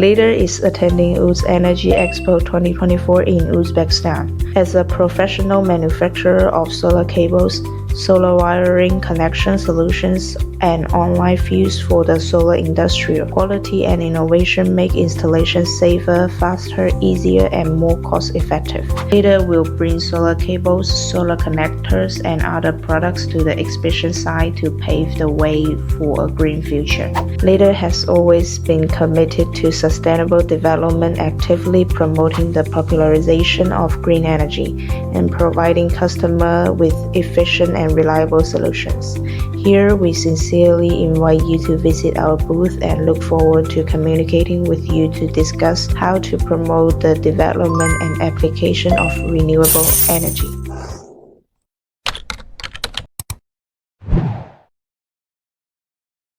Later is attending UZ Energy Expo 2024 in Uzbekistan. As a professional manufacturer of solar cables, solar wiring connection solutions, and online views for the solar industry, quality and innovation make installation safer, faster, easier, and more cost-effective. Later will bring solar cables, solar connectors, and other products to the exhibition site to pave the way for a green future. Later has always been committed to sustainable development, actively promoting the popularization of green energy and providing customers with efficient and reliable solutions. Here, we sincerely invite you to visit our booth and look forward to communicating with you to discuss how to promote the development and application of renewable energy.